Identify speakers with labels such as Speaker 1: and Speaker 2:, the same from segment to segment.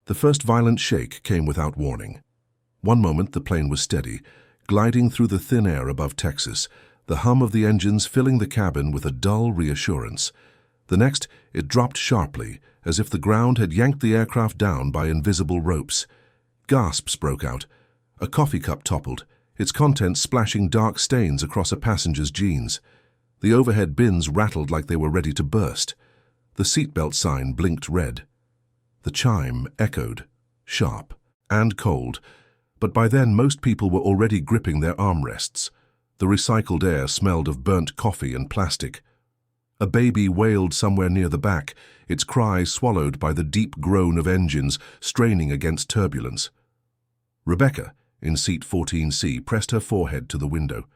Speaker 1: The first violent shake came without warning. One moment the plane was steady, gliding through the thin air above Texas, the hum of the engines filling the cabin with a dull reassurance. The next, it dropped sharply, as if the ground had yanked the aircraft down by invisible ropes. Gasps broke out. A coffee cup toppled, its contents splashing dark stains across a passenger's jeans. The overhead bins rattled like they were ready to burst. The seatbelt sign blinked red. The chime echoed, sharp and cold, but by then most people were already gripping their armrests. The recycled air smelled of burnt coffee and plastic. A baby wailed somewhere near the back, its cry swallowed by the deep groan of engines straining against turbulence. Rebecca, in seat 14C, pressed her forehead to the window.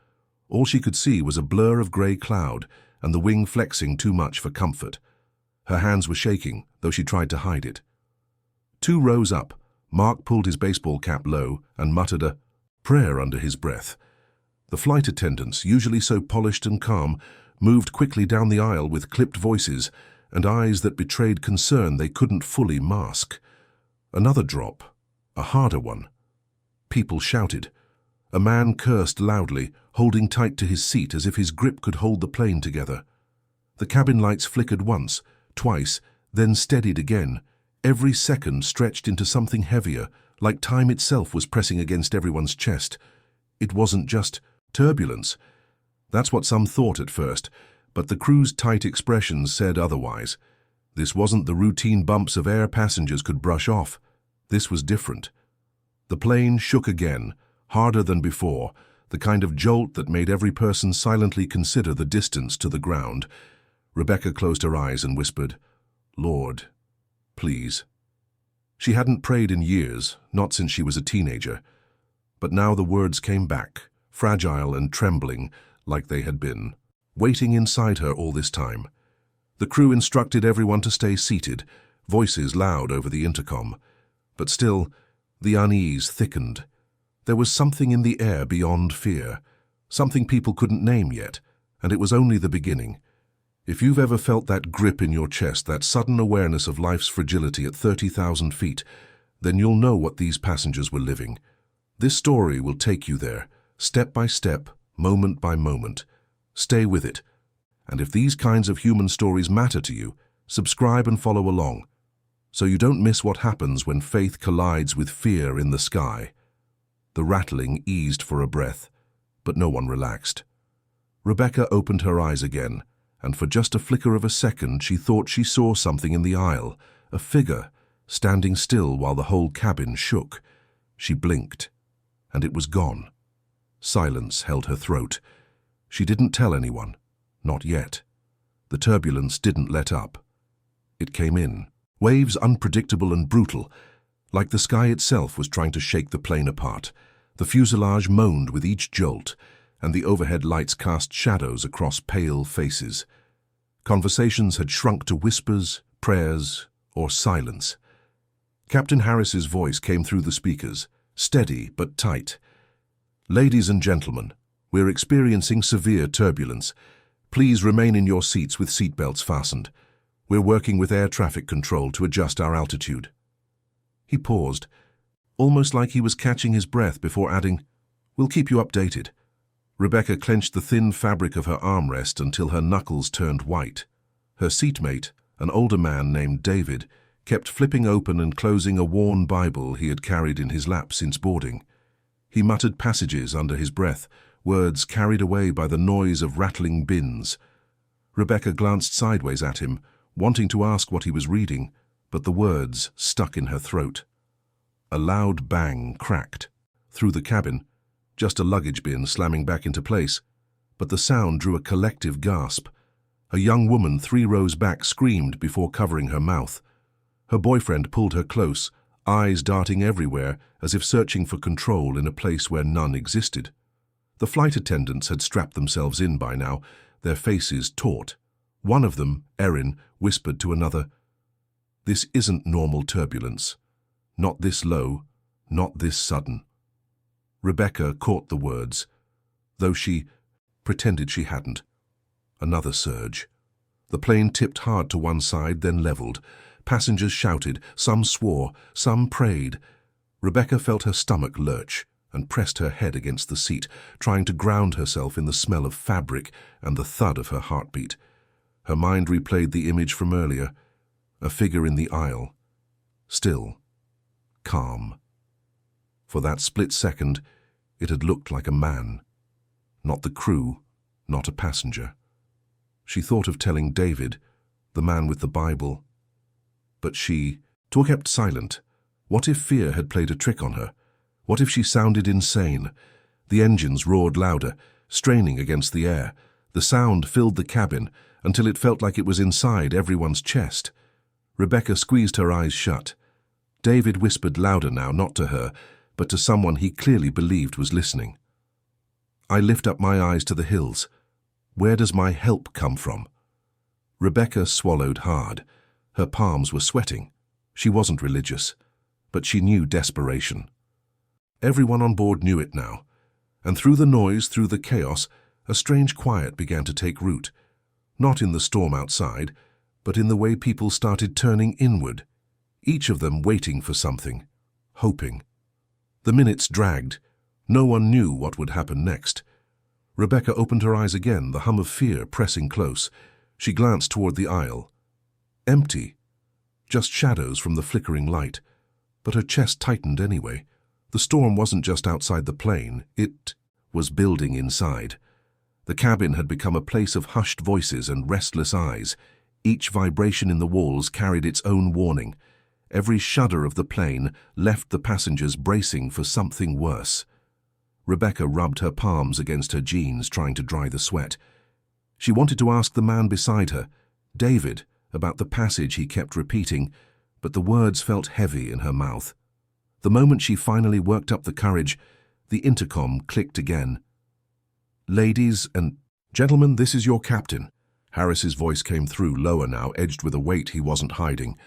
Speaker 1: All she could see was a blur of grey cloud and the wing flexing too much for comfort. Her hands were shaking, though she tried to hide it. 2 rows up, Mark pulled his baseball cap low and muttered a prayer under his breath. The flight attendants, usually so polished and calm, moved quickly down the aisle with clipped voices and eyes that betrayed concern they couldn't fully mask. Another drop, a harder one. People shouted. A man cursed loudly, holding tight to his seat as if his grip could hold the plane together. The cabin lights flickered once, twice, then steadied again. Every second stretched into something heavier, like time itself was pressing against everyone's chest. It wasn't just turbulence. That's what some thought at first, but the crew's tight expressions said otherwise. This wasn't the routine bumps of air passengers could brush off. This was different. The plane shook again, harder than before, the kind of jolt that made every person silently consider the distance to the ground. Rebecca closed her eyes and whispered, "Lord, please." She hadn't prayed in years, not since she was a teenager. But now the words came back, fragile and trembling, like they had been, waiting inside her all this time. The crew instructed everyone to stay seated, voices loud over the intercom. But still, the unease thickened. There was something in the air beyond fear, something people couldn't name yet, and it was only the beginning. If you've ever felt that grip in your chest, that sudden awareness of life's fragility at 30,000 feet, then you'll know what these passengers were living. This story will take you there, step by step, moment by moment. Stay with it. And if these kinds of human stories matter to you, subscribe and follow along, so you don't miss what happens when faith collides with fear in the sky. The rattling eased for a breath, but no one relaxed. Rebecca opened her eyes again, and for just a flicker of a second she thought she saw something in the aisle, a figure, standing still while the whole cabin shook. She blinked, and it was gone. Silence held her throat. She didn't tell anyone, not yet. The turbulence didn't let up. It came in, waves unpredictable and brutal, like the sky itself was trying to shake the plane apart. The fuselage moaned with each jolt, and the overhead lights cast shadows across pale faces. Conversations had shrunk to whispers, prayers, or silence. Captain Harris's voice came through the speakers, steady but tight. "Ladies and gentlemen, we're experiencing severe turbulence. Please remain in your seats with seatbelts fastened. We're working with air traffic control to adjust our altitude." He paused, almost like he was catching his breath before adding, "We'll keep you updated." Rebecca clenched the thin fabric of her armrest until her knuckles turned white. Her seatmate, an older man named David, kept flipping open and closing a worn Bible he had carried in his lap since boarding. He muttered passages under his breath, words carried away by the noise of rattling bins. Rebecca glanced sideways at him, wanting to ask what he was reading, but the words stuck in her throat. A loud bang cracked. Through the cabin, just a luggage bin slamming back into place, but the sound drew a collective gasp. A young woman 3 rows back screamed before covering her mouth. Her boyfriend pulled her close, eyes darting everywhere as if searching for control in a place where none existed. The flight attendants had strapped themselves in by now, their faces taut. One of them, Erin, whispered to another, "This isn't normal turbulence. Not this low, not this sudden." Rebecca caught the words, though she pretended she hadn't. Another surge. The plane tipped hard to one side, then leveled, Passengers shouted, some swore, some prayed. Rebecca felt her stomach lurch and pressed her head against the seat, trying to ground herself in the smell of fabric and the thud of her heartbeat. Her mind replayed the image from earlier, a figure in the aisle, still, calm. For that split second, it had looked like a man, not the crew, not a passenger. She thought of telling David, the man with the Bible. But she kept silent. What if fear had played a trick on her? What if she sounded insane? The engines roared louder, straining against the air. The sound filled the cabin until it felt like it was inside everyone's chest. Rebecca squeezed her eyes shut. David whispered louder now, not to her, but to someone he clearly believed was listening. I lift up my eyes to the hills. Where does my help come from? Rebecca swallowed hard. Her palms were sweating. She wasn't religious, but she knew desperation. Everyone on board knew it now, and through the noise, through the chaos, a strange quiet began to take root, not in the storm outside, but in the way people started turning inward, each of them waiting for something, hoping. The minutes dragged. No one knew what would happen next. Rebecca opened her eyes again, the hum of fear pressing close. She glanced toward the aisle. Empty. Just shadows from the flickering light. But her chest tightened anyway. The storm wasn't just outside the plane, it was building inside. The cabin had become a place of hushed voices and restless eyes. Each vibration in the walls carried its own warning. Every shudder of the plane left the passengers bracing for something worse. Rebecca rubbed her palms against her jeans, trying to dry the sweat. She wanted to ask the man beside her, David, about the passage he kept repeating, but the words felt heavy in her mouth. The moment she finally worked up the courage, the intercom clicked again. Ladies and gentlemen, this is your captain. Harris's voice came through, lower now, edged with a weight he wasn't hiding.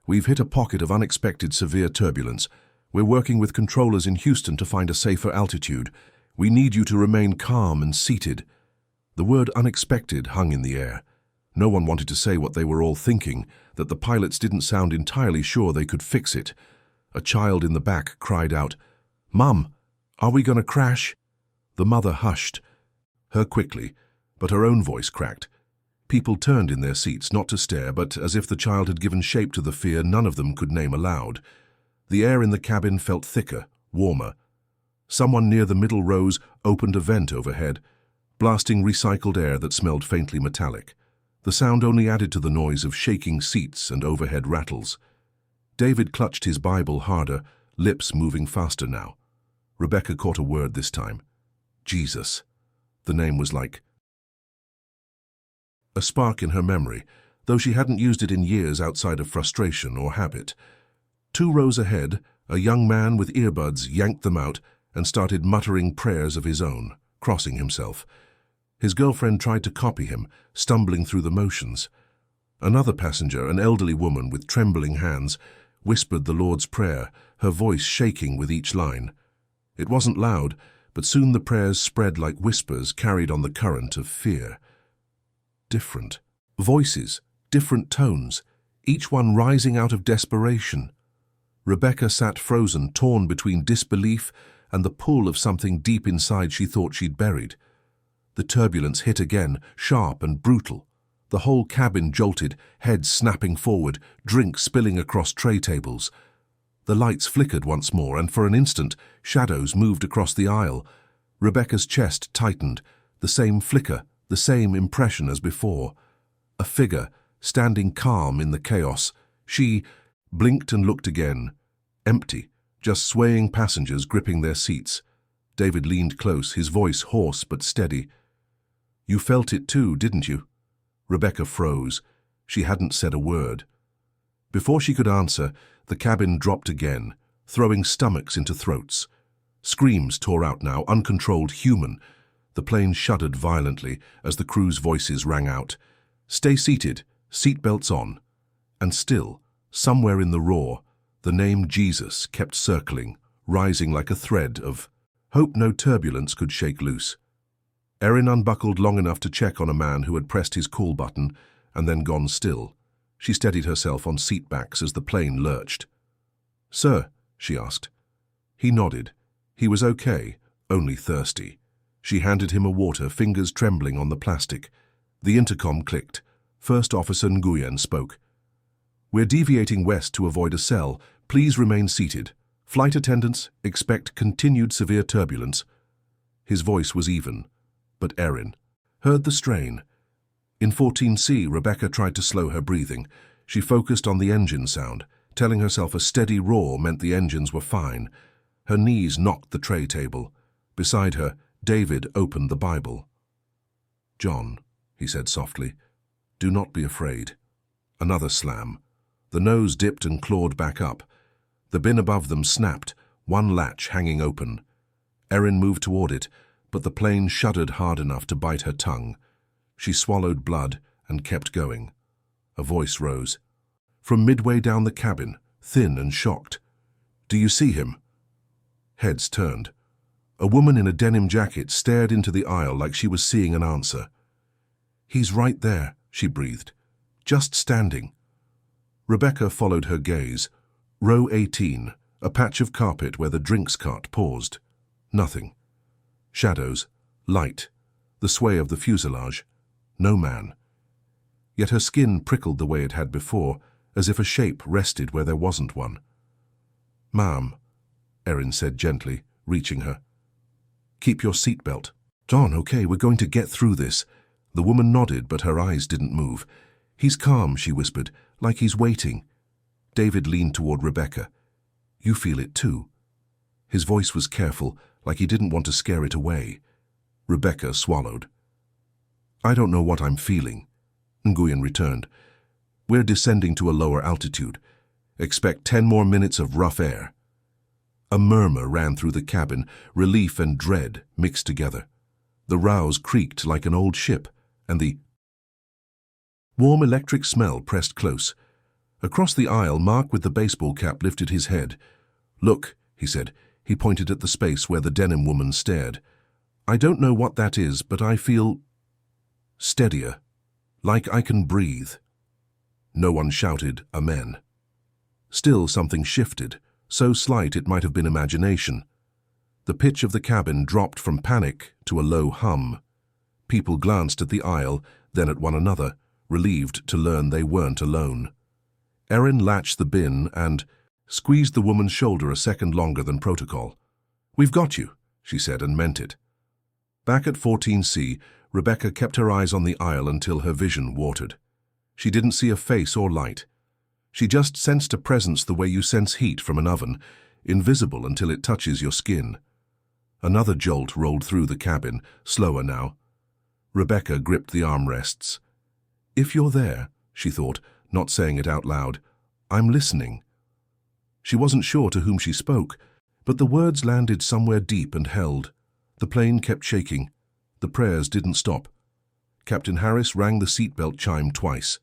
Speaker 1: We've hit a pocket of unexpected severe turbulence. We're working with controllers in Houston to find a safer altitude. We need you to remain calm and seated. The word unexpected hung in the air. No one wanted to say what they were all thinking, that the pilots didn't sound entirely sure they could fix it. A child in the back cried out, "Mum, are we going to crash?" The mother hushed. Her quickly, but her own voice cracked. People turned in their seats, not to stare, but as if the child had given shape to the fear none of them could name aloud. The air in the cabin felt thicker, warmer. Someone near the middle rows opened a vent overhead, blasting recycled air that smelled faintly metallic. The sound only added to the noise of shaking seats and overhead rattles. David clutched his Bible harder, lips moving faster now. Rebecca caught a word this time. Jesus. The name was like a spark in her memory, though she hadn't used it in years outside of frustration or habit. 2 rows ahead, a young man with earbuds yanked them out and started muttering prayers of his own, crossing himself. His girlfriend tried to copy him, stumbling through the motions. Another passenger, an elderly woman with trembling hands, whispered the Lord's Prayer, her voice shaking with each line. It wasn't loud, but soon the prayers spread like whispers carried on the current of fear. Different voices, different tones, each one rising out of desperation. Rebecca sat frozen, torn between disbelief and the pull of something deep inside she thought she'd buried. The turbulence hit again, sharp and brutal. The whole cabin jolted, heads snapping forward, drinks spilling across tray tables. The lights flickered once more, and for an instant, shadows moved across the aisle. Rebecca's chest tightened, the same flicker, the same impression as before. A figure, standing calm in the chaos. She blinked and looked again. Empty, just swaying passengers gripping their seats. David leaned close, his voice hoarse but steady. "You felt it too, didn't you?" Rebecca froze. She hadn't said a word. Before she could answer, the cabin dropped again, throwing stomachs into throats. Screams tore out now, uncontrolled, human. The plane shuddered violently as the crew's voices rang out. "Stay seated, seatbelts on." And still, somewhere in the roar, the name Jesus kept circling, rising like a thread of hope no turbulence could shake loose. Erin unbuckled long enough to check on a man who had pressed his call button and then gone still. She steadied herself on seat backs as the plane lurched. "Sir," she asked. He nodded. He was okay, only thirsty. She handed him a water, fingers trembling on the plastic. The intercom clicked. First Officer Nguyen spoke. "We're deviating west to avoid a cell. Please remain seated. Flight attendants, expect continued severe turbulence." His voice was even, but Erin heard the strain. In 14C, Rebecca tried to slow her breathing. She focused on the engine sound, telling herself a steady roar meant the engines were fine. Her knees knocked the tray table. Beside her, David opened the Bible. "John," he said softly, "do not be afraid." Another slam. The nose dipped and clawed back up. The bin above them snapped, one latch hanging open. Erin moved toward it, but the plane shuddered hard enough to bite her tongue. She swallowed blood and kept going. A voice rose. From midway down the cabin, thin and shocked. "Do you see him?" Heads turned. A woman in a denim jacket stared into the aisle like she was seeing an answer. "He's right there," she breathed. "Just standing." Rebecca followed her gaze. Row 18, a patch of carpet where the drinks cart paused. Nothing. Shadows, light, the sway of the fuselage. No man. Yet her skin prickled the way it had before, as if a shape rested where there wasn't one. "Ma'am," Erin said gently, reaching her. "Keep your seatbelt." "John, okay, we're going to get through this." The woman nodded, but her eyes didn't move. "He's calm," she whispered, "like he's waiting." David leaned toward Rebecca. "You feel it too." His voice was careful, like he didn't want to scare it away. Rebecca swallowed. "I don't know what I'm feeling," Nguyen returned. "We're descending to a lower altitude. Expect 10 more minutes of rough air." A murmur ran through the cabin, relief and dread mixed together. The rows creaked like an old ship, and the warm electric smell pressed close. Across the aisle, Mark with the baseball cap lifted his head. "Look," he said. He pointed at the space where the denim woman stared. "I don't know what that is, but I feel steadier, like I can breathe." No one shouted amen. Still something shifted, so slight it might have been imagination. The pitch of the cabin dropped from panic to a low hum. People glanced at the aisle, then at one another, relieved to learn they weren't alone. Erin latched the bin and squeezed the woman's shoulder a second longer than protocol. "We've got you," she said, and meant it. Back at 14C, Rebecca kept her eyes on the aisle until her vision watered. She didn't see a face or light. She just sensed a presence the way you sense heat from an oven, invisible until it touches your skin. Another jolt rolled through the cabin, slower now. Rebecca gripped the armrests. "If you're there," she thought, not saying it out loud, "I'm listening." She wasn't sure to whom she spoke, but the words landed somewhere deep and held. The plane kept shaking. The prayers didn't stop. Captain Harris rang the seatbelt chime twice.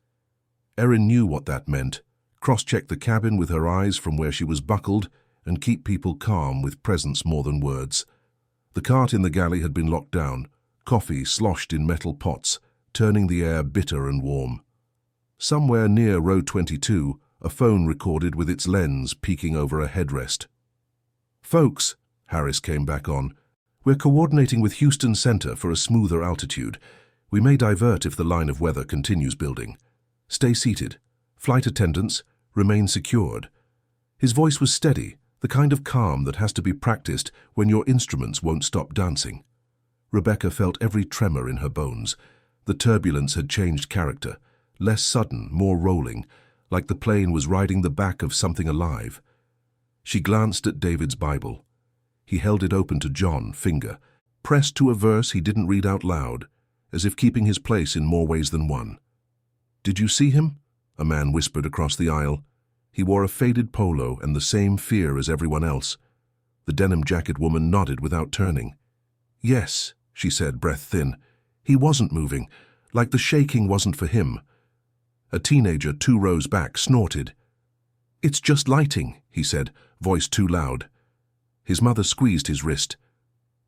Speaker 1: Erin knew what that meant. Cross-check the cabin with her eyes from where she was buckled and keep people calm with presence more than words. The cart in the galley had been locked down, coffee sloshed in metal pots, turning the air bitter and warm. Somewhere near row 22, a phone recorded with its lens peeking over a headrest. "Folks," Harris came back on, "we're coordinating with Houston Center for a smoother altitude. We may divert if the line of weather continues building. Stay seated. Flight attendants, remain secured." His voice was steady, the kind of calm that has to be practiced when your instruments won't stop dancing. Rebecca felt every tremor in her bones. The turbulence had changed character, less sudden, more rolling, like the plane was riding the back of something alive. She glanced at David's Bible. He held it open to John, finger, pressed to a verse he didn't read out loud, as if keeping his place in more ways than one. "Did you see him?" a man whispered across the aisle. He wore a faded polo and the same fear as everyone else. The denim jacket woman nodded without turning. "Yes," she said, breath thin. "He wasn't moving, like the shaking wasn't for him." A teenager 2 rows back snorted. "It's just lighting," he said, voice too loud. His mother squeezed his wrist.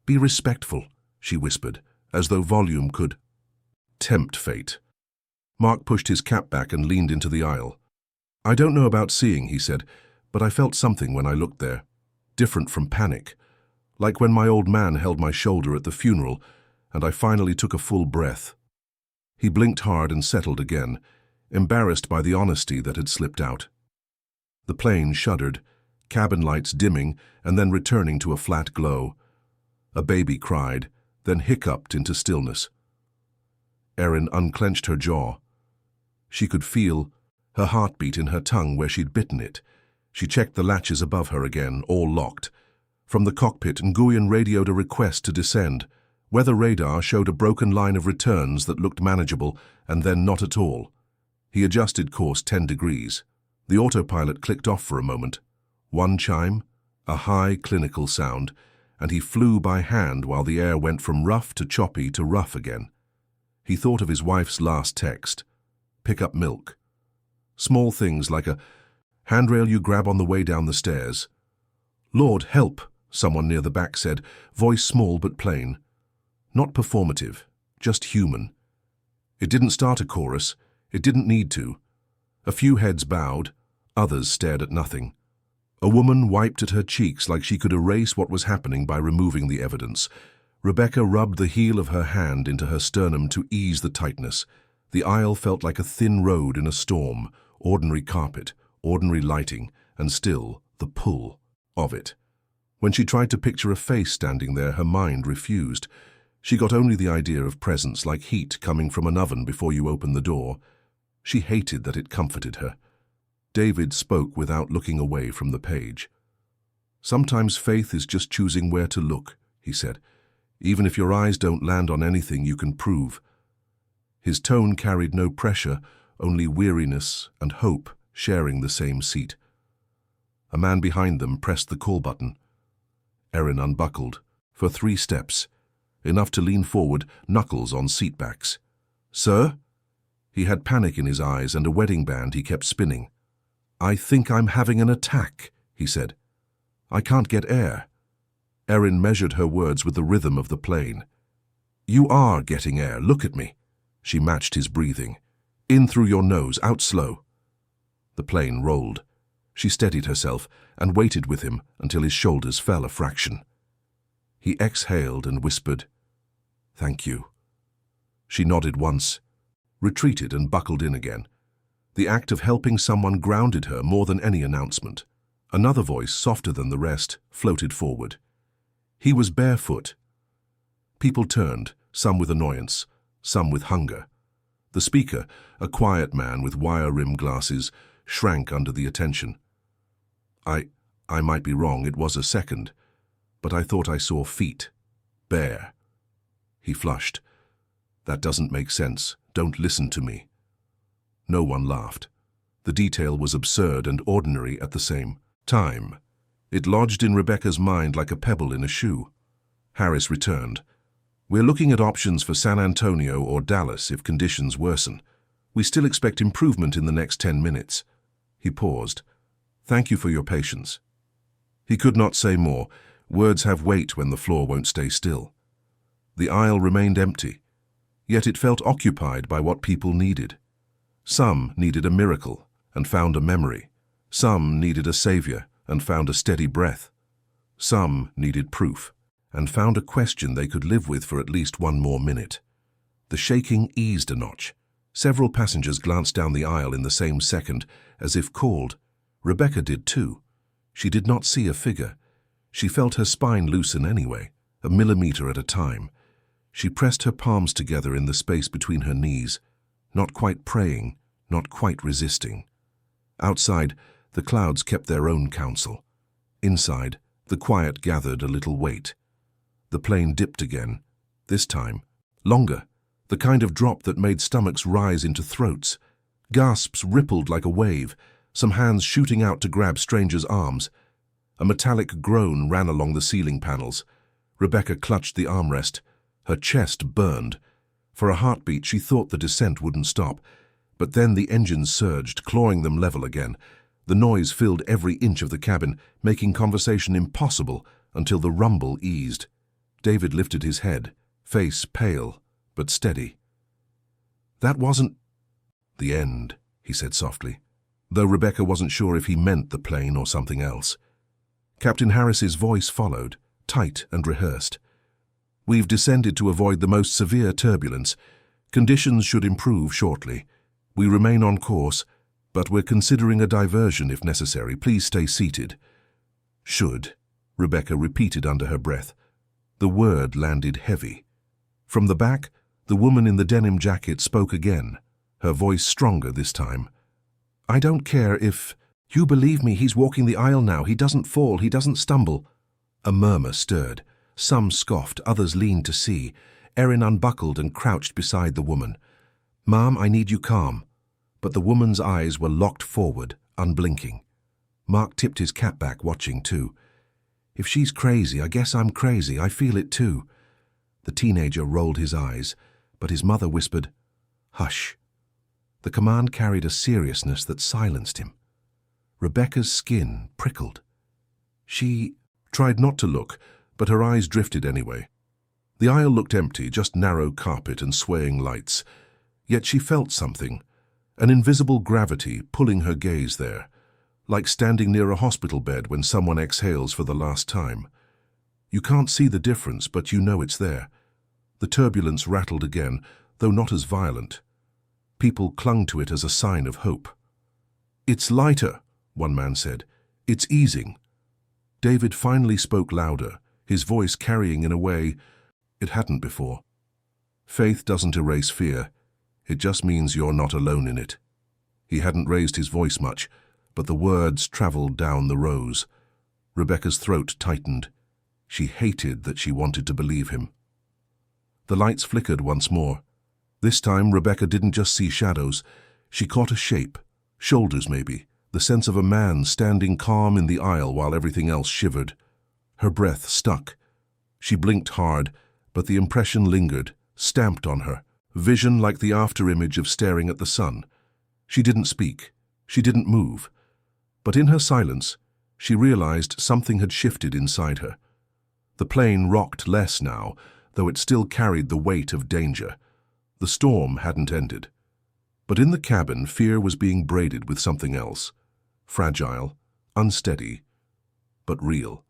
Speaker 1: "Be respectful," she whispered, as though volume could tempt fate. Mark pushed his cap back and leaned into the aisle. "I don't know about seeing," he said, "but I felt something when I looked there. Different from panic. Like when my old man held my shoulder at the funeral, and I finally took a full breath." He blinked hard and settled again, embarrassed by the honesty that had slipped out. The plane shuddered, cabin lights dimming and then returning to a flat glow. A baby cried, then hiccuped into stillness. Erin unclenched her jaw. She could feel her heartbeat in her tongue where she'd bitten it. She checked the latches above her again, all locked. From the cockpit, Nguyen radioed a request to descend. Weather radar showed a broken line of returns that looked manageable, and then not at all. He adjusted course 10 degrees. The autopilot clicked off for a moment. One chime, a high, clinical sound, and he flew by hand while the air went from rough to choppy to rough again. He thought of his wife's last text. Pick up milk. Small things like a handrail you grab on the way down the stairs. "Lord, help," someone near the back said, voice small but plain. Not performative, just human. It didn't start a chorus. It didn't need to. A few heads bowed, others stared at nothing. A woman wiped at her cheeks like she could erase what was happening by removing the evidence. Rebecca rubbed the heel of her hand into her sternum to ease the tightness. The aisle felt like a thin road in a storm, ordinary carpet, ordinary lighting, and still the pull of it. When she tried to picture a face standing there, her mind refused. She got only the idea of presence like heat coming from an oven before you open the door. She hated that it comforted her. David spoke without looking away from the page. "Sometimes faith is just choosing where to look," he said. "Even if your eyes don't land on anything you can prove." His tone carried no pressure, only weariness and hope sharing the same seat. A man behind them pressed the call button. Erin unbuckled, for 3 steps, enough to lean forward, knuckles on seat backs. "Sir?" He had panic in his eyes and a wedding band he kept spinning. "I think I'm having an attack," he said. "I can't get air." Erin measured her words with the rhythm of the plane. "You are getting air, look at me." She matched his breathing. "In through your nose, out slow." The plane rolled. She steadied herself and waited with him until his shoulders fell a fraction. He exhaled and whispered, "Thank you." She nodded once, retreated and buckled in again. The act of helping someone grounded her more than any announcement. Another voice, softer than the rest, floated forward. He was barefoot. People turned, some with annoyance, some with hunger. The speaker, a quiet man with wire-rimmed glasses, shrank under the attention. I might be wrong, it was a second, but I thought I saw feet. Bare." He flushed. "That doesn't make sense. Don't listen to me." No one laughed. The detail was absurd and ordinary at the same time. It lodged in Rebecca's mind like a pebble in a shoe. Harris returned. "We're looking at options for San Antonio or Dallas if conditions worsen. We still expect improvement in the next 10 minutes. He paused. "Thank you for your patience." He could not say more. Words have weight when the floor won't stay still. The aisle remained empty, yet it felt occupied by what people needed. Some needed a miracle and found a memory. Some needed a savior and found a steady breath. Some needed proof and found a question they could live with for at least 1 more minute. The shaking eased a notch. Several passengers glanced down the aisle in the same second, as if called. Rebecca did too. She did not see a figure. She felt her spine loosen anyway, a millimeter at a time. She pressed her palms together in the space between her knees, not quite praying, not quite resisting. Outside, the clouds kept their own counsel. Inside, the quiet gathered a little weight. The plane dipped again, this time, longer, the kind of drop that made stomachs rise into throats. Gasps rippled like a wave, some hands shooting out to grab strangers' arms. A metallic groan ran along the ceiling panels. Rebecca clutched the armrest. Her chest burned. For a heartbeat, she thought the descent wouldn't stop. But then the engines surged, clawing them level again. The noise filled every inch of the cabin, making conversation impossible until the rumble eased. David lifted his head, face pale but steady. "That wasn't..." The end, he said softly, though Rebecca wasn't sure if he meant the plane or something else. Captain Harris's voice followed, tight and rehearsed. We've descended to avoid the most severe turbulence. Conditions should improve shortly. We remain on course, but we're considering a diversion if necessary. Please stay seated. Should, Rebecca repeated under her breath. The word landed heavy. From the back, the woman in the denim jacket spoke again, her voice stronger this time. I don't care if... You believe me, he's walking the aisle now. He doesn't fall, he doesn't stumble. A murmur stirred. Some scoffed, others leaned to see. Erin unbuckled and crouched beside the woman. Ma'am, I need you calm. But the woman's eyes were locked forward, unblinking. Mark tipped his cap back, watching too. If she's crazy, I guess I'm crazy. I feel it too. The teenager rolled his eyes, but his mother whispered, Hush. The command carried a seriousness that silenced him. Rebecca's skin prickled. She tried not to look, but her eyes drifted anyway. The aisle looked empty, just narrow carpet and swaying lights. Yet she felt something, an invisible gravity pulling her gaze there, like standing near a hospital bed when someone exhales for the last time. You can't see the difference, but you know it's there. The turbulence rattled again, though not as violent. People clung to it as a sign of hope. It's lighter, one man said. It's easing. David finally spoke louder, his voice carrying in a way it hadn't before. Faith doesn't erase fear. It just means you're not alone in it. He hadn't raised his voice much, but the words traveled down the rows. Rebecca's throat tightened. She hated that she wanted to believe him. The lights flickered once more. This time Rebecca didn't just see shadows. She caught a shape, shoulders maybe, the sense of a man standing calm in the aisle while everything else shivered. Her breath stuck. She blinked hard, but the impression lingered, stamped on her, vision like the afterimage of staring at the sun. She didn't speak. She didn't move. But in her silence, she realized something had shifted inside her. The plane rocked less now, though it still carried the weight of danger. The storm hadn't ended. But in the cabin, fear was being braided with something else. Fragile, unsteady, but real.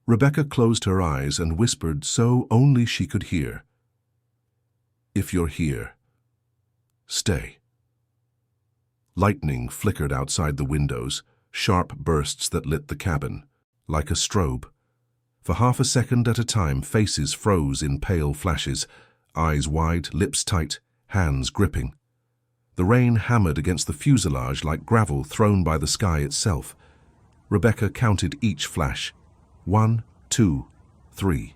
Speaker 1: Rebecca closed her eyes and whispered so only she could hear. If you're here, stay. Lightning flickered outside the windows, sharp bursts that lit the cabin, like a strobe. For half a second at a time, faces froze in pale flashes, eyes wide, lips tight, hands gripping. The rain hammered against the fuselage like gravel thrown by the sky itself. Rebecca counted each flash. 1, 2, 3.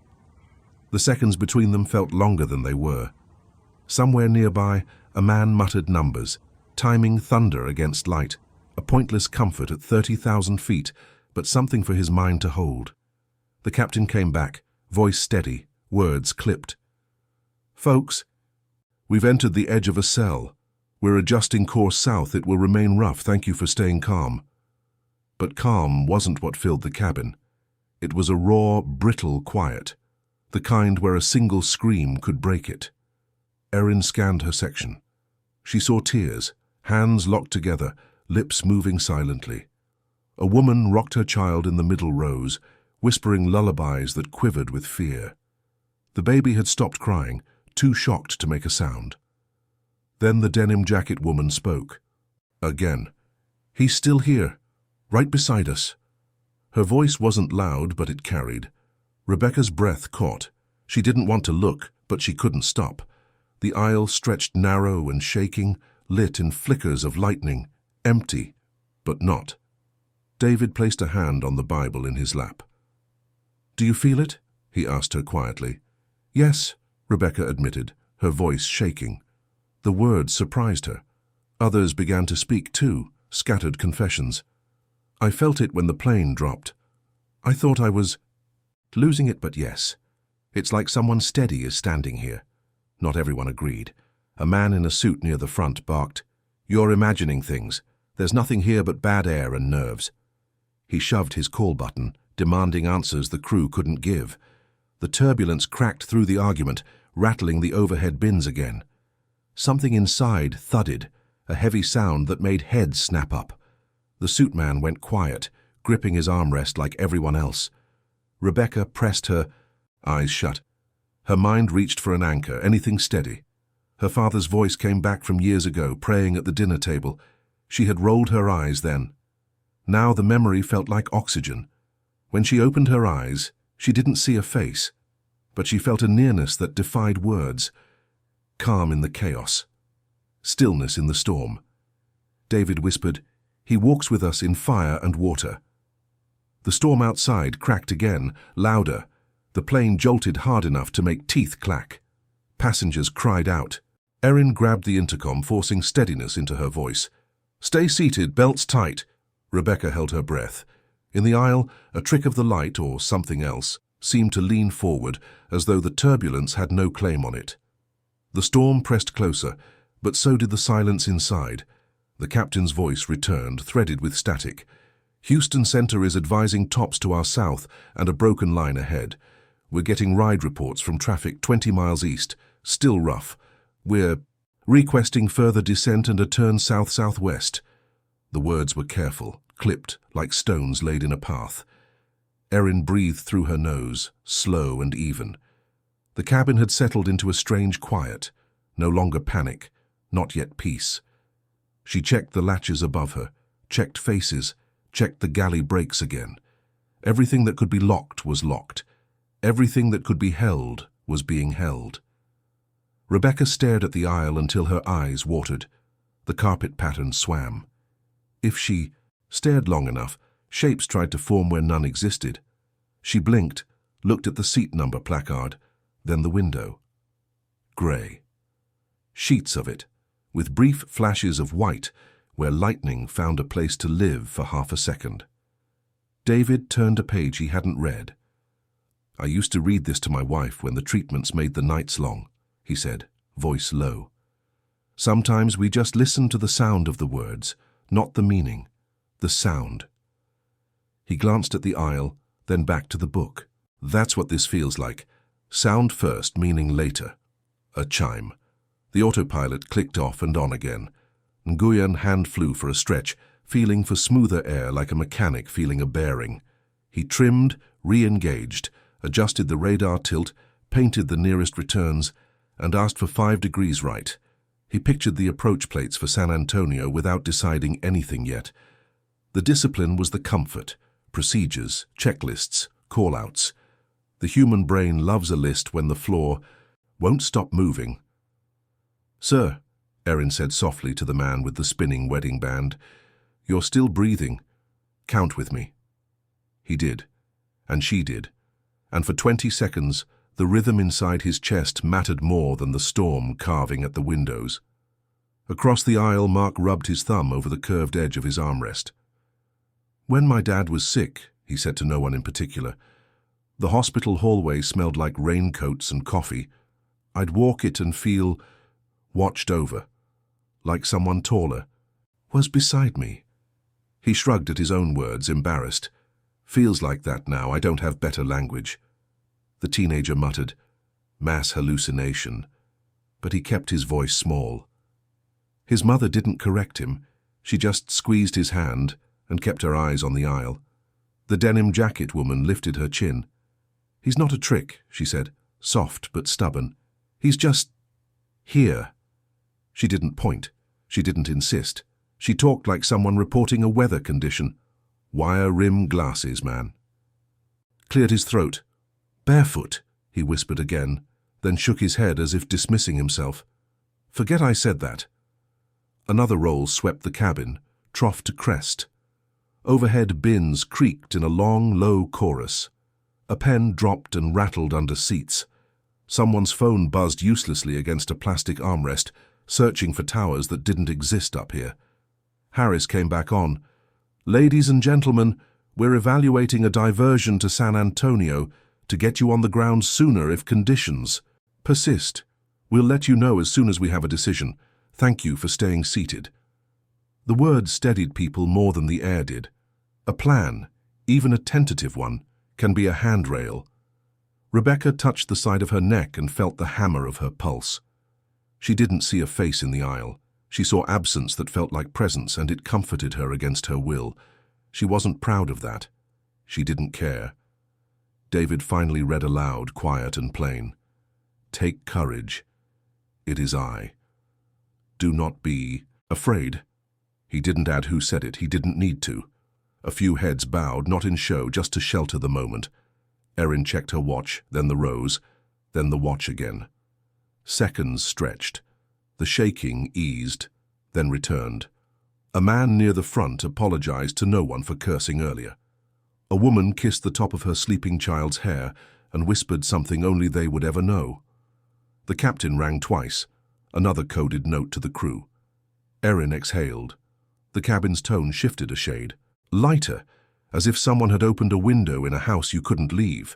Speaker 1: The seconds between them felt longer than they were. Somewhere nearby, a man muttered numbers, timing thunder against light, a pointless comfort at 30,000 feet, but something for his mind to hold. The captain came back, voice steady, words clipped. Folks, we've entered the edge of a cell. We're adjusting course south. It will remain rough. Thank you for staying calm. But calm wasn't what filled the cabin. It was a raw, brittle quiet, the kind where a single scream could break it. Erin scanned her section. She saw tears, hands locked together, lips moving silently. A woman rocked her child in the middle rows, whispering lullabies that quivered with fear. The baby had stopped crying, too shocked to make a sound. Then the denim jacket woman spoke. Again. He's still here, right beside us. Her voice wasn't loud, but it carried. Rebecca's breath caught. She didn't want to look, but she couldn't stop. The aisle stretched narrow and shaking, lit in flickers of lightning, empty, but not. David placed a hand on the Bible in his lap. Do you feel it? He asked her quietly. Yes, Rebecca admitted, her voice shaking. The words surprised her. Others began to speak too, scattered confessions. I felt it when the plane dropped. I thought I was losing it, but yes. It's like someone steady is standing here. Not everyone agreed. A man in a suit near the front barked, You're imagining things. There's nothing here but bad air and nerves. He shoved his call button, demanding answers the crew couldn't give. The turbulence cracked through the argument, rattling the overhead bins again. Something inside thudded, a heavy sound that made heads snap up. The suit man went quiet, gripping his armrest like everyone else. Rebecca pressed her eyes shut. Her mind reached for an anchor, anything steady. Her father's voice came back from years ago, praying at the dinner table. She had rolled her eyes then. Now the memory felt like oxygen. When she opened her eyes, she didn't see a face, but she felt a nearness that defied words. Calm in the chaos. Stillness in the storm. David whispered, "He walks with us in fire and water." The storm outside cracked again, louder. The plane jolted hard enough to make teeth clack. Passengers cried out. Erin grabbed the intercom, forcing steadiness into her voice. "Stay seated, belts tight." Rebecca held her breath. In the aisle, a trick of the light, or something else, seemed to lean forward, as though the turbulence had no claim on it. The storm pressed closer, but so did the silence inside. The captain's voice returned, threaded with static. "Houston Center is advising tops to our south and a broken line ahead. We're getting ride reports from traffic 20 miles east, still rough. We're requesting further descent and a turn south-southwest." The words were careful, clipped like stones laid in a path. Erin breathed through her nose, slow and even. The cabin had settled into a strange quiet, no longer panic, not yet peace. She checked the latches above her, checked faces, checked the galley brakes again. Everything that could be locked was locked. Everything that could be held was being held. Rebecca stared at the aisle until her eyes watered. The carpet pattern swam. If she stared long enough, shapes tried to form where none existed. She blinked, looked at the seat number placard, then the window. Grey. Sheets of it, with brief flashes of white, where lightning found a place to live for half a second. David turned a page he hadn't read. "I used to read this to my wife when the treatments made the nights long," he said, voice low. "Sometimes we just listen to the sound of the words, not the meaning, the sound." He glanced at the aisle, then back to the book. "That's what this feels like. Sound first, meaning later." A chime. The autopilot clicked off and on again. Nguyen hand flew for a stretch, feeling for smoother air like a mechanic feeling a bearing. He trimmed, re-engaged, adjusted the radar tilt, painted the nearest returns, and asked for 5 degrees right. He pictured the approach plates for San Antonio without deciding anything yet. The discipline was the comfort, procedures, checklists, call-outs. The human brain loves a list when the floor won't stop moving. "Sir," Erin said softly to the man with the spinning wedding band, "you're still breathing. Count with me." He did, and she did, and for 20 seconds, the rhythm inside his chest mattered more than the storm carving at the windows. Across the aisle, Mark rubbed his thumb over the curved edge of his armrest. "When my dad was sick," he said to no one in particular, "the hospital hallway smelled like raincoats and coffee. I'd walk it and feel watched over, like someone taller was beside me." He shrugged at his own words, embarrassed. "Feels like that now, I don't have better language." The teenager muttered, "Mass hallucination," but he kept his voice small. His mother didn't correct him. She just squeezed his hand and kept her eyes on the aisle. The denim jacket woman lifted her chin. "He's not a trick," she said, soft but stubborn. "He's just here." She didn't point. She didn't insist. She talked like someone reporting a weather condition. "Wire-rim glasses, man." Cleared his throat. "Barefoot," he whispered again, then shook his head as if dismissing himself. "Forget I said that." Another roll swept the cabin, trough to crest. Overhead bins creaked in a long, low chorus. A pen dropped and rattled under seats. Someone's phone buzzed uselessly against a plastic armrest, searching for towers that didn't exist up here. Harris came back on. "Ladies and gentlemen, we're evaluating a diversion to San Antonio to get you on the ground sooner if conditions persist. We'll let you know as soon as we have a decision. Thank you for staying seated." The words steadied people more than the air did. A plan, even a tentative one, can be a handrail. Rebecca touched the side of her neck and felt the hammer of her pulse. She didn't see a face in the aisle. She saw absence that felt like presence, and it comforted her against her will. She wasn't proud of that. She didn't care. David finally read aloud, quiet and plain. "Take courage. It is I. Do not be afraid." He didn't add who said it. He didn't need to. A few heads bowed, not in show, just to shelter the moment. Erin checked her watch, then the rose, then the watch again. Seconds stretched. The shaking eased, then returned. A man near the front apologized to no one for cursing earlier. A woman kissed the top of her sleeping child's hair and whispered something only they would ever know. The captain rang twice, another coded note to the crew. Erin exhaled. The cabin's tone shifted a shade. Lighter, as if someone had opened a window in a house you couldn't leave.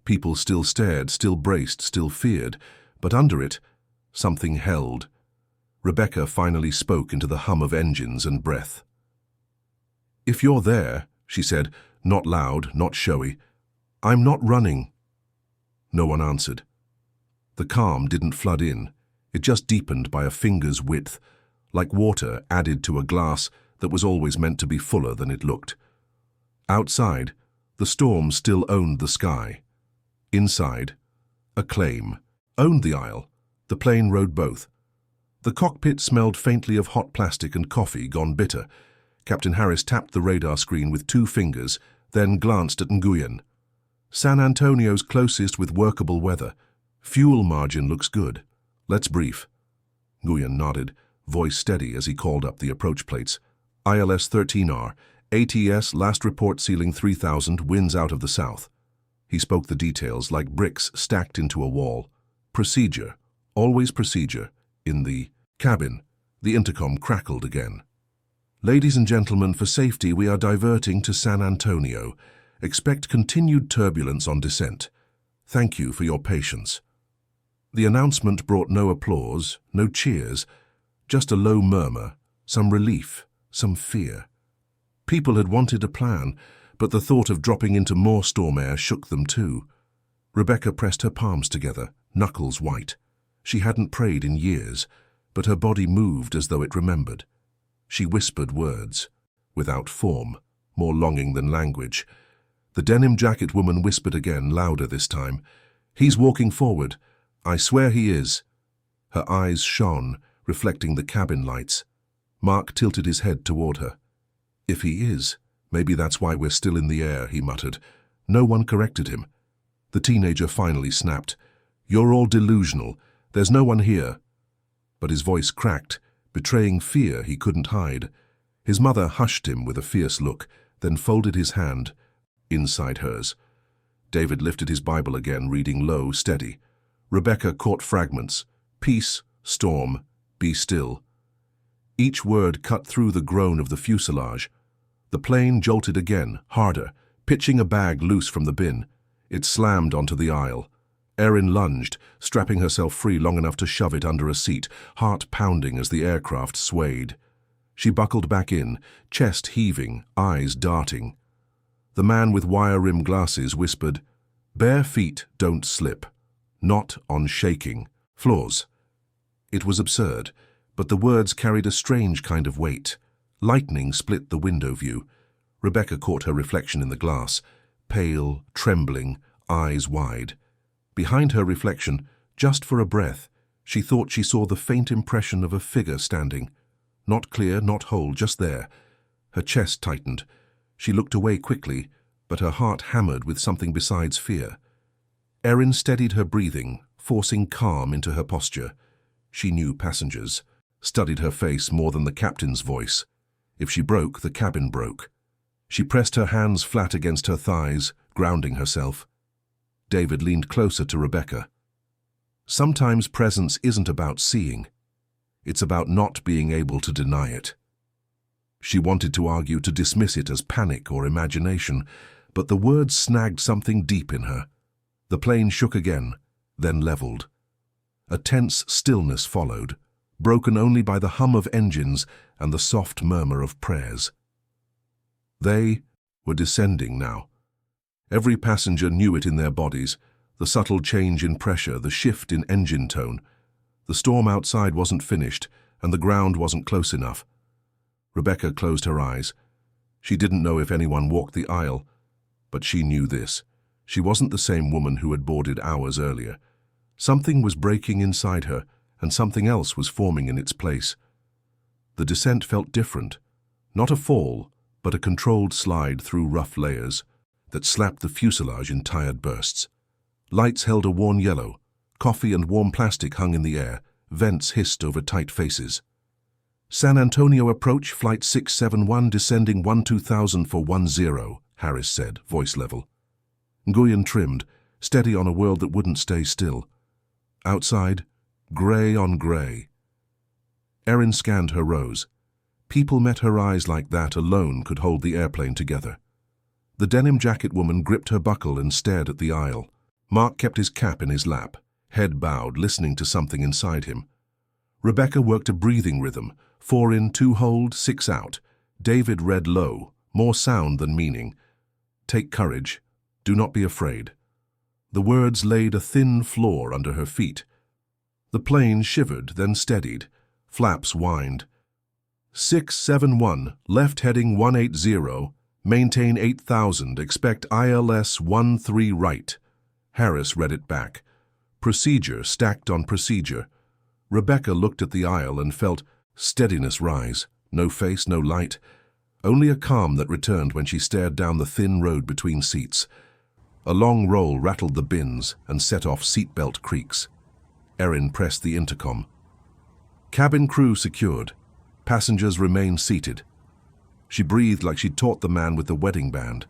Speaker 1: People still stared, still braced, still feared, but under it, something held. Rebecca finally spoke into the hum of engines and breath. "If you're there," she said, not loud, not showy, "I'm not running." No one answered. The calm didn't flood in. It just deepened by a finger's width, like water added to a glass that was always meant to be fuller than it looked. Outside, the storm still owned the sky. Inside, Acclaim owned the aisle. The plane rode both. The cockpit smelled faintly of hot plastic and coffee gone bitter. Captain Harris tapped the radar screen with 2 fingers, then glanced at Nguyen. "San Antonio's closest with workable weather. Fuel margin looks good. Let's brief." Nguyen nodded, voice steady as he called up the approach plates. "ILS 13R, ATS last report ceiling 3,000, winds out of the south." He spoke the details like bricks stacked into a wall. "Procedure, always procedure." In the cabin, the intercom crackled again. "Ladies and gentlemen, for safety we are diverting to San Antonio. Expect continued turbulence on descent. Thank you for your patience." The announcement brought no applause, no cheers, just a low murmur, some relief, some fear. People had wanted a plan, but the thought of dropping into more storm air shook them too. Rebecca pressed her palms together, knuckles white. She hadn't prayed in years, but her body moved as though it remembered. She whispered words, without form, more longing than language. The denim jacket woman whispered again, louder this time. "He's walking forward. I swear he is." Her eyes shone, reflecting the cabin lights. Mark tilted his head toward her. "If he is, maybe that's why we're still in the air," he muttered. No one corrected him. The teenager finally snapped. "You're all delusional. There's no one here." But his voice cracked, betraying fear he couldn't hide. His mother hushed him with a fierce look, then folded his hand inside hers. David lifted his Bible again, reading low, steady. Rebecca caught fragments. "Peace, storm, be still." Each word cut through the groan of the fuselage. The plane jolted again, harder, pitching a bag loose from the bin. It slammed onto the aisle. Erin lunged, strapping herself free long enough to shove it under a seat, heart pounding as the aircraft swayed. She buckled back in, chest heaving, eyes darting. The man with wire-rimmed glasses whispered, "Bare feet don't slip. Not on shaking floors." It was absurd, but the words carried a strange kind of weight. Lightning split the window view. Rebecca caught her reflection in the glass, pale, trembling, eyes wide. Behind her reflection, just for a breath, she thought she saw the faint impression of a figure standing. Not clear, not whole, just there. Her chest tightened. She looked away quickly, but her heart hammered with something besides fear. Erin steadied her breathing, forcing calm into her posture. She knew passengers, studied her face more than the captain's voice. If she broke, the cabin broke. She pressed her hands flat against her thighs, grounding herself. David leaned closer to Rebecca. "Sometimes presence isn't about seeing. It's about not being able to deny it." She wanted to argue, to dismiss it as panic or imagination, but the words snagged something deep in her. The plane shook again, then leveled. A tense stillness followed, broken only by the hum of engines and the soft murmur of prayers. They were descending now. Every passenger knew it in their bodies, the subtle change in pressure, the shift in engine tone. The storm outside wasn't finished, and the ground wasn't close enough. Rebecca closed her eyes. She didn't know if anyone walked the aisle, but she knew this. She wasn't the same woman who had boarded hours earlier. Something was breaking inside her, and something else was forming in its place. The descent felt different. Not a fall, but a controlled slide through rough layers that slapped the fuselage in tired bursts. Lights held a worn yellow. Coffee and warm plastic hung in the air. Vents hissed over tight faces. San Antonio approach, Flight 671, descending 12,000 for 10, Harris said, voice level. Nguyen trimmed, steady on a world that wouldn't stay still. Outside, grey on grey. Erin scanned her rows. People met her eyes like that alone could hold the airplane together. The denim jacket woman gripped her buckle and stared at the aisle. Mark kept his cap in his lap, head bowed, listening to something inside him. Rebecca worked a breathing rhythm, 4 in, 2 hold, 6 out. David read low, more sound than meaning. Take courage. Do not be afraid. The words laid a thin floor under her feet. The plane shivered, then steadied. Flaps whined. 671, left heading 180, maintain 8,000, expect ILS 13 right. Harris read it back. Procedure stacked on procedure. Rebecca looked at the aisle and felt steadiness rise. No face, no light. Only a calm that returned when she stared down the thin road between seats. A long roll rattled the bins and set off seatbelt creaks. Erin pressed the intercom. Cabin crew secured. Passengers remained seated. She breathed like she'd taught the man with the wedding band.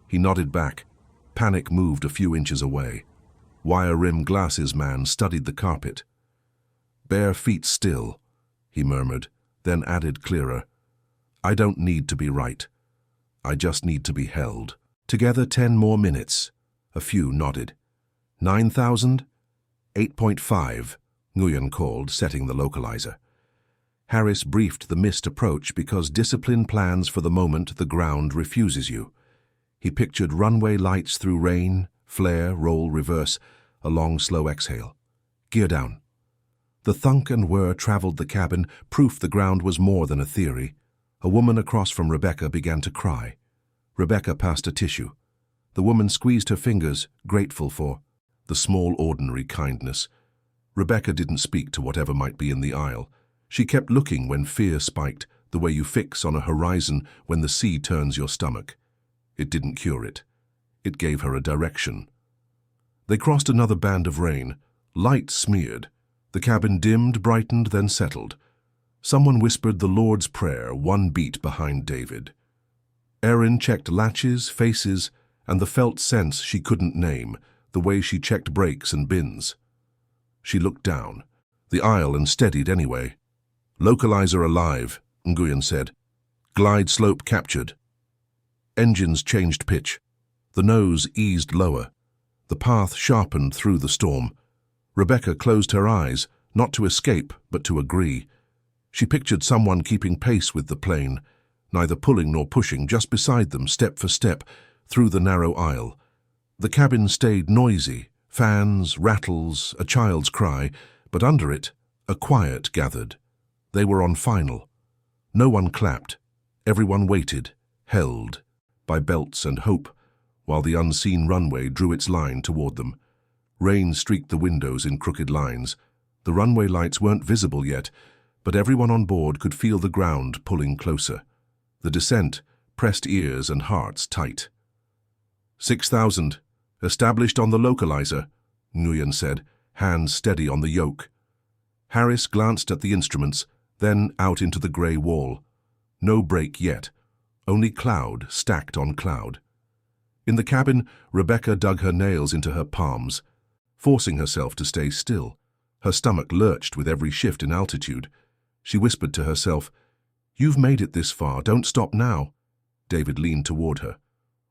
Speaker 1: He nodded back. Panic moved a few inches away. Wire-rimmed glasses man studied the carpet. Bare feet still, he murmured, then added clearer. I don't need to be right. I just need to be held. Together 10 more minutes. A few nodded. 9,000? 8.5, Nguyen called, setting the localizer. Harris briefed the missed approach because discipline plans for the moment the ground refuses you. He pictured runway lights through rain, flare, roll, reverse, a long, slow exhale. Gear down. The thunk and whir traveled the cabin, proof the ground was more than a theory. A woman across from Rebecca began to cry. Rebecca passed a tissue. The woman squeezed her fingers, grateful for the small, ordinary kindness. Rebecca didn't speak to whatever might be in the aisle. She kept looking when fear spiked, the way you fix on a horizon when the sea turns your stomach. It didn't cure it. It gave her a direction. They crossed another band of rain. Light smeared. The cabin dimmed, brightened, then settled. Someone whispered the Lord's Prayer, 1 beat behind David. Erin checked latches, faces, and the felt sense she couldn't name, the way she checked brakes and bins. She looked down, the aisle, and steadied anyway. Localizer alive, Nguyen said. Glide slope captured. Engines changed pitch. The nose eased lower. The path sharpened through the storm. Rebecca closed her eyes, not to escape, but to agree. She pictured someone keeping pace with the plane, neither pulling nor pushing, just beside them, step for step, through the narrow aisle. The cabin stayed noisy, fans, rattles, a child's cry, but under it, a quiet gathered. They were on final. No one clapped. Everyone waited, held, by belts and hope, while the unseen runway drew its line toward them. Rain streaked the windows in crooked lines. The runway lights weren't visible yet, but everyone on board could feel the ground pulling closer. The descent pressed ears and hearts tight. 6,000, established on the localizer, Nguyen said, hands steady on the yoke. Harris glanced at the instruments, then out into the grey wall. No break yet, only cloud stacked on cloud. In the cabin, Rebecca dug her nails into her palms, forcing herself to stay still. Her stomach lurched with every shift in altitude. She whispered to herself, "You've made it this far, don't stop now." David leaned toward her.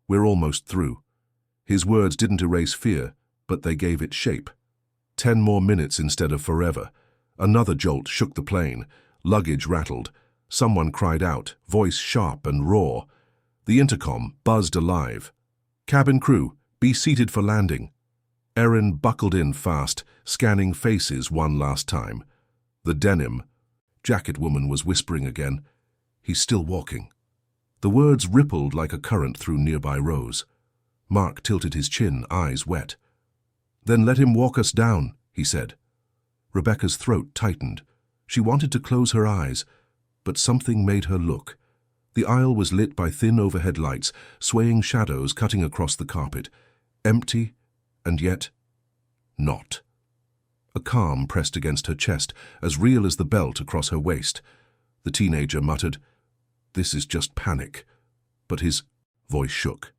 Speaker 1: "We're almost through." His words didn't erase fear, but they gave it shape. 10 more minutes instead of forever. Another jolt shook the plane. Luggage rattled. Someone cried out, voice sharp and raw. The intercom buzzed alive. "Cabin crew, be seated for landing." Erin buckled in fast, scanning faces one last time. The denim jacket woman was whispering again. He's still walking. The words rippled like a current through nearby rows. Mark tilted his chin, eyes wet. Then let him walk us down, he said. Rebecca's throat tightened. She wanted to close her eyes, but something made her look. The aisle was lit by thin overhead lights, swaying shadows cutting across the carpet. Empty, and yet not. A calm pressed against her chest, as real as the belt across her waist. The teenager muttered, "This is just panic." But his voice shook.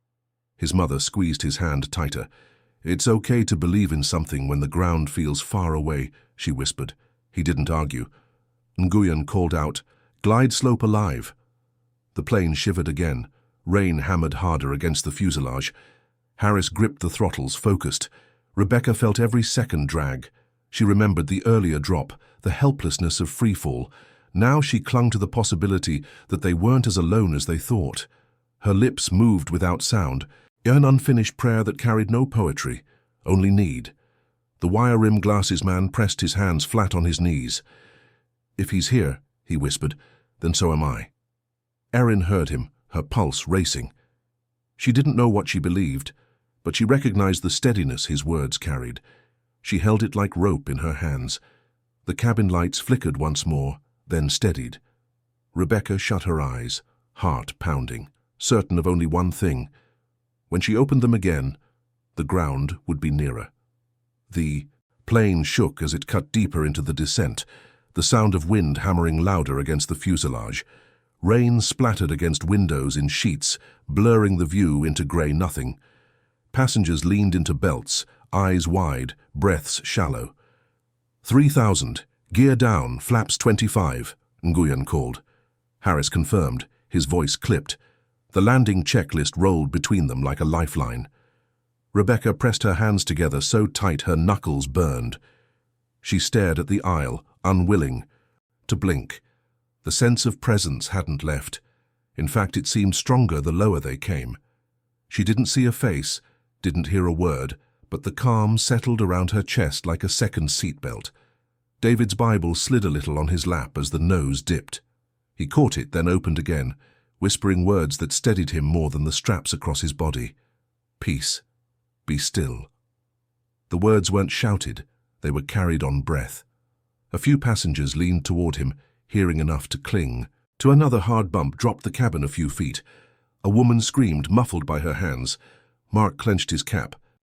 Speaker 1: His mother squeezed his hand tighter. "It's okay to believe in something when the ground feels far away," she whispered. He didn't argue. Nguyen called out, "Glide slope alive." The plane shivered again. Rain hammered harder against the fuselage. Harris gripped the throttles, focused. Rebecca felt every second drag. She remembered the earlier drop, the helplessness of freefall. Now she clung to the possibility that they weren't as alone as they thought. Her lips moved without sound, an unfinished prayer that carried no poetry, only need. The wire-rimmed glasses man pressed his hands flat on his knees. "If he's here," he whispered, "then so am I." Erin heard him, her pulse racing. She didn't know what she believed, but she recognized the steadiness his words carried. She held it like rope in her hands. The cabin lights flickered once more, then steadied. Rebecca shut her eyes, heart pounding, certain of only one thing. When she opened them again, the ground would be nearer. The plane shook as it cut deeper into the descent, the sound of wind hammering louder against the fuselage. Rain splattered against windows in sheets, blurring the view into grey nothing. Passengers leaned into belts, eyes wide, breaths shallow. 3,000, gear down, flaps 25, Nguyen called. Harris confirmed, his voice clipped. The landing checklist rolled between them like a lifeline. Rebecca pressed her hands together so tight her knuckles burned. She stared at the aisle, unwilling to blink. The sense of presence hadn't left. In fact, it seemed stronger the lower they came. She didn't see a face, didn't hear a word, but the calm settled around her chest like a second seatbelt. David's Bible slid a little on his lap as the nose dipped. He caught it, then opened again, whispering words that steadied him more than the straps across his body. "Peace. Be still." The words weren't shouted, they were carried on breath. A few passengers leaned toward him, hearing enough to cling. To another hard bump dropped the cabin a few feet. A woman screamed, muffled by her hands. Mark clenched his cap.